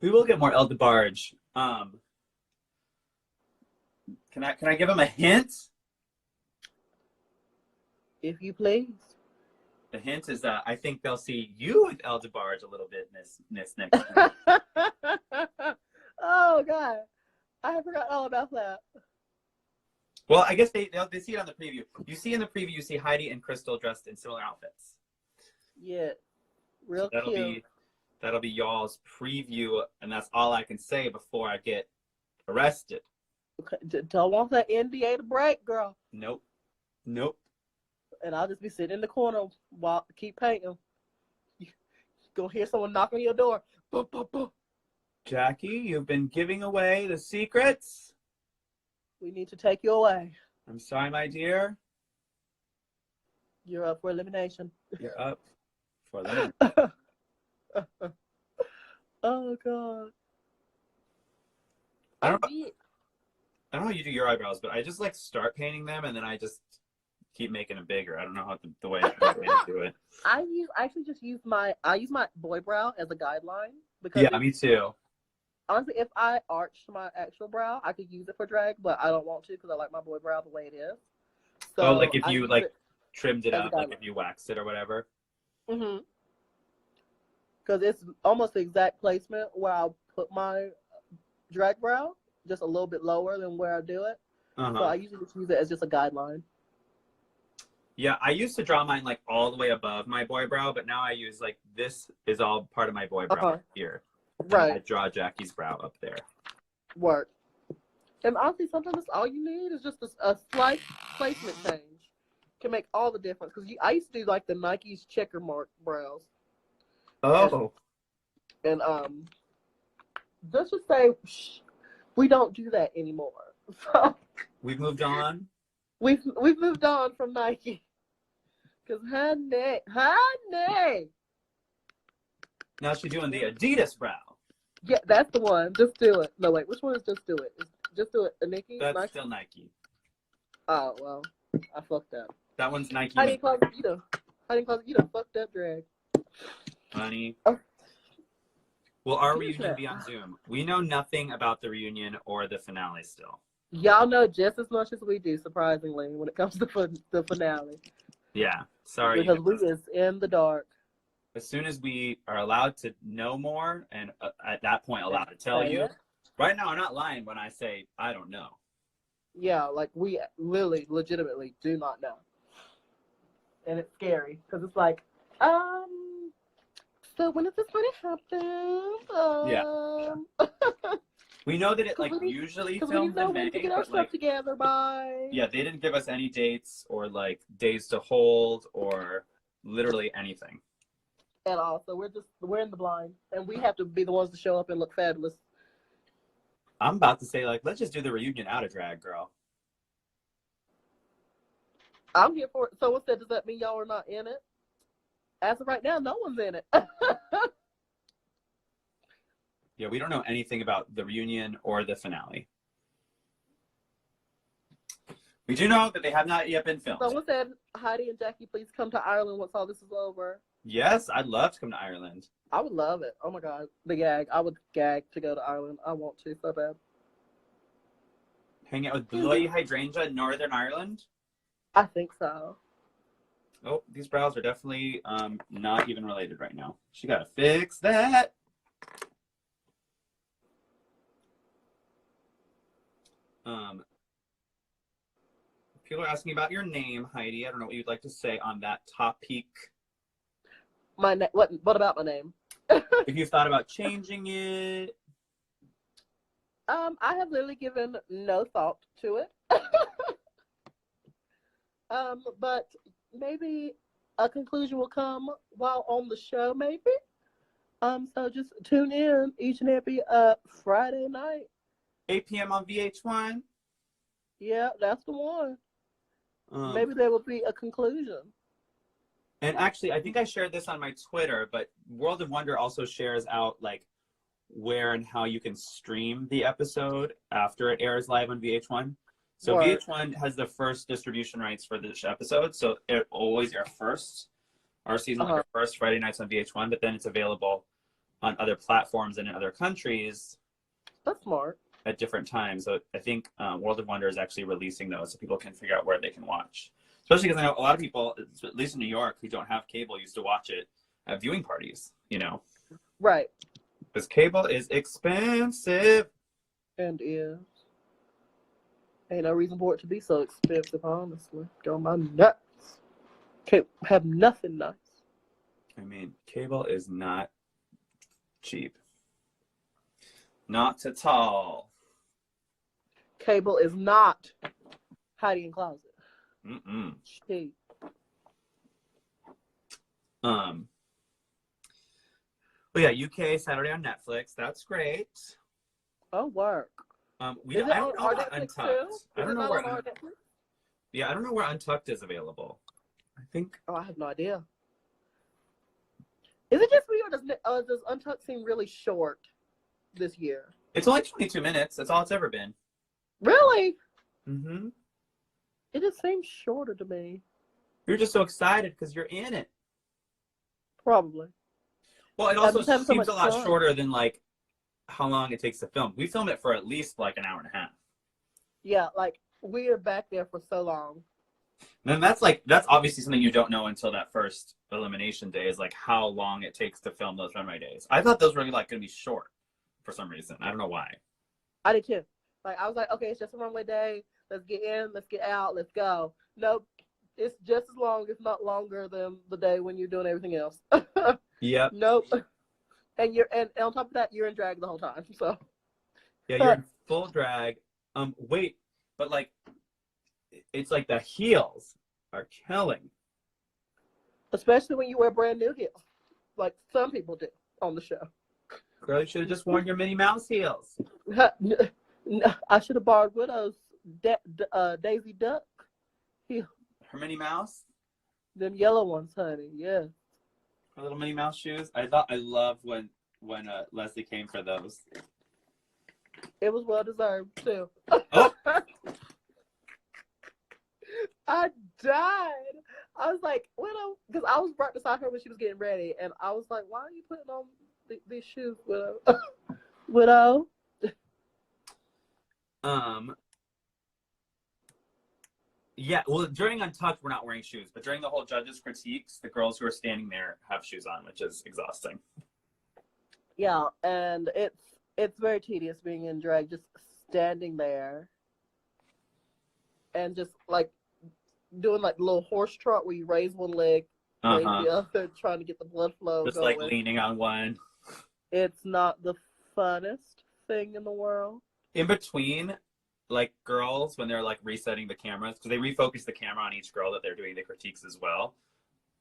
We will get more El DeBarge. Can I give him a hint? If you please. The hint is that I think they'll see you with El DeBarge a little bit in this next week. Oh, God. I forgot all about that. Well, I guess they see it on the preview. You see in the preview, you see Heidi and Crystal dressed in similar outfits. Yeah. Real so cute. That'll be y'all's preview, and that's all I can say before I get arrested. Okay. Don't want that NDA to break, girl. Nope. And I'll just be sitting in the corner while keep painting. You go hear someone knock on your door. Boom, boom, boom. Jackie, you've been giving away the secrets. We need to take you away. I'm sorry, my dear. You're up for elimination. You're up for elimination. Oh, God. I don't know how you do your eyebrows, but I just like start painting them and then I just keep making them bigger. I don't know how the way to do it. I use my boy brow as a guideline because yeah, me too. Honestly, if I arched my actual brow, I could use it for drag, but I don't want to because I like my boy brow the way it is. So like if you like trimmed it up, like if you waxed it or whatever. Mm-hmm. Because it's almost the exact placement where I'll put my drag brow, just a little bit lower than where I do it. So I usually just use it as just a guideline. Yeah, I used to draw mine like all the way above my boy brow, but now I use like this is all part of my boy brow here. Right. I draw Jackie's brow up there. Work. And honestly, sometimes all you need is just a slight placement change can make all the difference. Because I used to do like the Nike's checker mark brows. Oh. And let's just say we don't do that anymore. So we've moved on. We've moved on from Nike. Because honey. Now she's doing the Adidas brow. Yeah, that's the one. Just do it. No, wait. Which one is just do it? Just do it. A Nike? That's Nike? still Nike. Oh, well. I fucked up. That one's Nike. I didn't fucked up drag. Honey. Oh. Will our reunion be on Zoom? We know nothing about the reunion or the finale still. Y'all know just as much as we do, surprisingly, when it comes to the finale. Yeah. Sorry. Because we is in the dark. As soon as we are allowed to know more, and at that point allowed to tell you. Right now, I'm not lying when I say I don't know. Yeah, like we really, legitimately do not know. And it's scary because it's like, so when is this going to happen? Yeah. We know that it like usually filmed in May. To get our stuff together by. Yeah, they didn't give us any dates or like days to hold or literally anything. At all. So we're in the blind. And we have to be the ones to show up and look fabulous. I'm about to say, like, let's just do the reunion out of drag, girl. I'm here for it. Someone said, does that mean y'all are not in it? As of right now, no one's in it. Yeah, we don't know anything about the reunion or the finale. We do know that they have not yet been filmed. Someone said, Heidi and Jackie, please come to Ireland once all this is over. Yes, I'd love to come to Ireland. I would love it. Oh my God. The gag. I would gag to go to Ireland. I want to so bad. Hang out with Bloody Hydrangea in Northern Ireland. I think so. Oh, these brows are definitely not even related right now. She gotta fix that. People are asking about your name, Heidi. I don't know what you'd like to say on that topic. What about my name? If you've thought about changing it. I have literally given no thought to it. But maybe a conclusion will come while on the show, maybe. So just tune in each and every Friday night. 8 p.m. on VH1. Yeah, that's the one. Maybe there will be a conclusion. And actually, I think I shared this on my Twitter, but World of Wonder also shares out like where and how you can stream the episode after it airs live on VH1. So Word. VH1 has the first distribution rights for this episode, so it always air first. Our season will air first Friday nights on VH1, but then it's available on other platforms and in other countries. That's smart. At different times. So I think World of Wonder is actually releasing those so people can figure out where they can watch. Especially because I know a lot of people, at least in New York, who don't have cable used to watch it at viewing parties, you know? Right. Because cable is expensive. And is. Ain't no reason for it to be so expensive, honestly. Go my nuts. Can't have nothing nice. I mean, cable is not cheap. Not at all. Cable is not hiding in closet. Mm-mm. Cheap. Well, yeah, UK Saturday on Netflix. That's great. Oh, work. I don't know about Untucked. I don't know where. Yeah, I don't know where Untucked is available. I think. Oh, I have no idea. Is it just me, or does Untucked seem really short this year? It's only 22 minutes. That's all it's ever been. Really? Mm-hmm. It just seems shorter to me. You're just so excited because you're in it. Probably. Well, it also so seems a lot fun. shorter than like how long it takes to film. We film it for at least like an hour and a half. Yeah, like we are back there for so long. And that's obviously something you don't know until that first elimination day is like how long it takes to film those runway days. I thought those were like going to be short for some reason. I don't know why. I did too. Like I was like, okay, it's just a runway day. Let's get in, let's get out, let's go. Nope. It's just as long, if not longer, than the day when you're doing everything else. Yep. Nope. And on top of that, you're in drag the whole time. So yeah, you're in full drag. Wait, but like it's like the heels are killing. Especially when you wear brand new heels, like some people do on the show. Girl, you should have just worn your Minnie Mouse heels. I should have borrowed Widow's Daisy Duck heel. Her Minnie Mouse? Them yellow ones, honey. Yeah. Her little Minnie Mouse shoes. I loved when Leslie came for those. It was well deserved too. Oh. I died. I was like, Widow, because I was right beside her when she was getting ready, and I was like, why are you putting on these shoes, Widow? Widow? Yeah, well, during Untucked, we're not wearing shoes, but during the whole judges' critiques, the girls who are standing there have shoes on, which is exhausting. Yeah, and it's very tedious being in drag, just standing there and just like doing like the little horse trot where you raise one leg, raise the other, trying to get the blood flow just going. like leaning on one. It's not the funnest thing in the world. In between, like girls, when they're like resetting the cameras, because they refocus the camera on each girl that they're doing the critiques as well,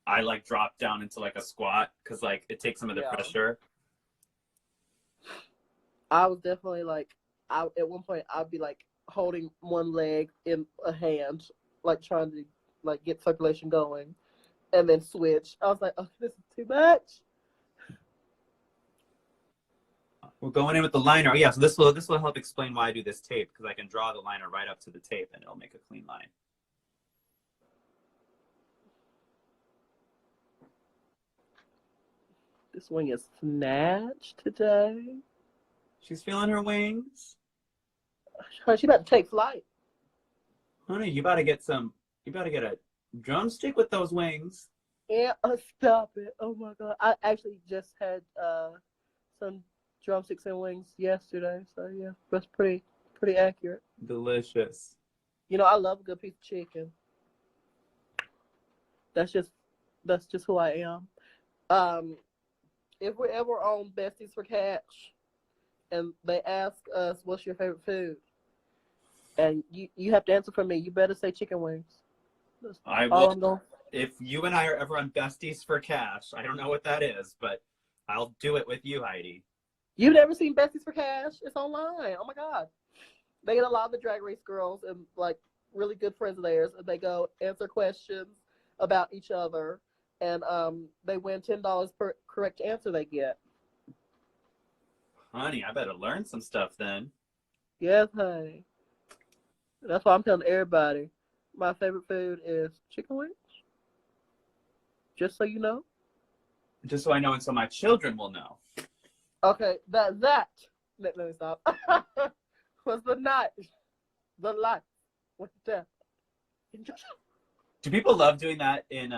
I like drop down into like a squat because like it takes some of the pressure. I was definitely like, at one point I'd be like holding one leg in a hand, like trying to like get circulation going, and then switch. I was like, oh, this is too much. We're going in with the liner. Oh, yeah, so this will help explain why I do this tape, because I can draw the liner right up to the tape and it'll make a clean line. This wing is snatched today. She's feeling her wings. She about to take flight. Honey, you gotta get a drumstick with those wings. Yeah, stop it. Oh my God. I actually just had some drumsticks and wings yesterday. So yeah, that's pretty accurate. Delicious. You know, I love a good piece of chicken. That's just who I am. If we're ever on Besties for Cash and they ask us what's your favorite food, and you have to answer for me, you better say chicken wings. That's I all will. I'm going. If you and I are ever on Besties for Cash, I don't know what that is, but I'll do it with you, Heidi. You've never seen Besties for Cash? It's online. Oh my God. They get a lot of the Drag Race girls and like really good friends of theirs, and they go answer questions about each other, and they win $10 per correct answer they get. Honey, I better learn some stuff then. Yes, honey. That's why I'm telling everybody my favorite food is chicken wings. Just so you know. Just so I know and so my children will know. Okay, let me stop. Was the night, the life, with death. Do people love doing that in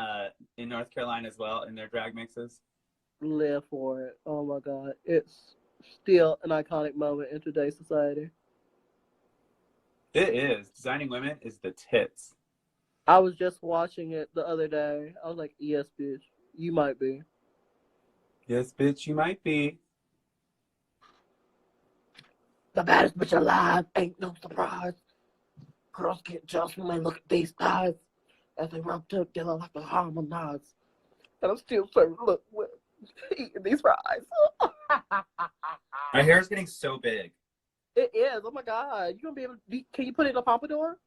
North Carolina as well in their drag mixes? Live for it. Oh my God. It's still an iconic moment in today's society. It is. Designing Women is the tits. I was just watching it the other day. I was like, yes, bitch, you might be. Yes, bitch, you might be. The baddest bitch alive, ain't no surprise. Girls get jealous when they look at these thighs as they rub together like they harmonize. And I'm still serving, look, eating these fries. My hair is getting so big. It is. Oh my God. You gonna be able to, can you put it in a pompadour?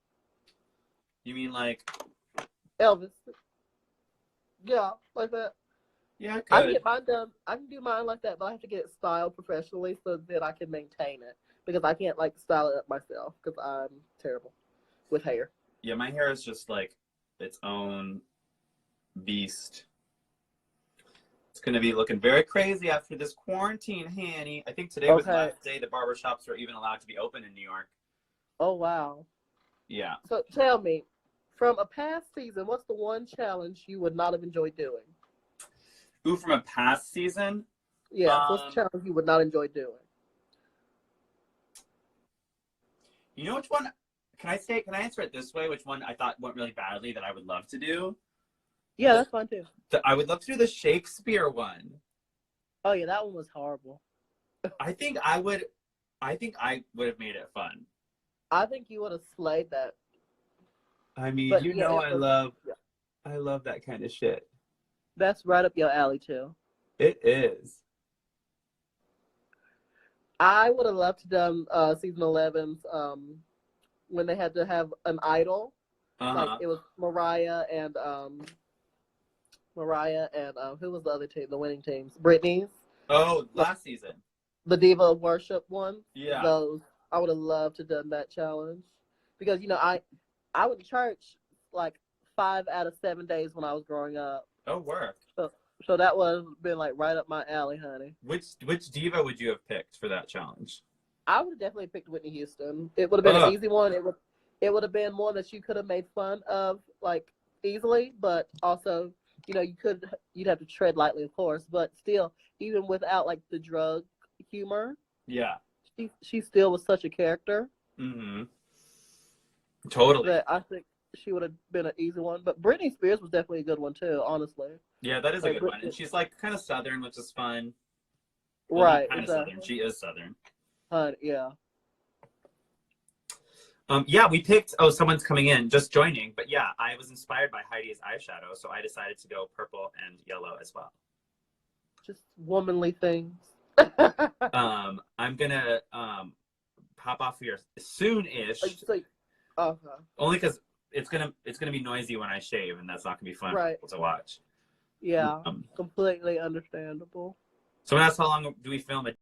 You mean like Elvis. Yeah, like that. Yeah, I good. can get mine done. I can do mine like that, but I have to get it styled professionally so that I can maintain it. Because I can't like style it up myself because I'm terrible with hair. Yeah, my hair is just like its own beast. It's gonna be looking very crazy after this quarantine, Hanny. I think today was the last day the barbershops are even allowed to be open in New York. Oh wow. Yeah. So tell me, from a past season, what's the one challenge you would not have enjoyed doing? Ooh, from a past season? Yeah, what's the challenge you would not enjoy doing? You know which one? Can I answer it this way? Which one I thought went really badly that I would love to do? Yeah, that's fine too. I would love to do the Shakespeare one. Oh yeah, that one was horrible. I think I would have made it fun. I think you would have slayed that. I mean, But, I love that kind of shit. That's right up your alley too. It is. I would have loved to done season 11's when they had to have an idol. Like it was Mariah and who was the other team, the winning teams? Britney's. Oh, last season. The Diva of Worship one. Yeah. Those I would have loved to done that challenge. Because I went to church like 5 out of 7 days when I was growing up. Oh, work. So that would have been like right up my alley, honey. Which diva would you have picked for that challenge? I would have definitely picked Whitney Houston. It would have been an easy one. It would have been one that you could have made fun of like easily, but also, you'd have to tread lightly, of course, but still, even without like the drug humor. Yeah. She still was such a character. Mm-hmm. Totally. That I think she would have been an easy one. But Britney Spears was definitely a good one too, honestly. Yeah, that is a good one. And she's like kind of Southern, which is fun. Well, right. Kind of Southern. She is Southern. Yeah. Yeah, we picked, someone's coming in, just joining. But yeah, I was inspired by Heidi's eyeshadow, so I decided to go purple and yellow as well. Just womanly things. I'm gonna hop off here soon-ish. So, okay. Only because it's gonna be noisy when I shave, and that's not gonna be fun Right. to watch. Yeah, completely understandable. So that's how long do we film it?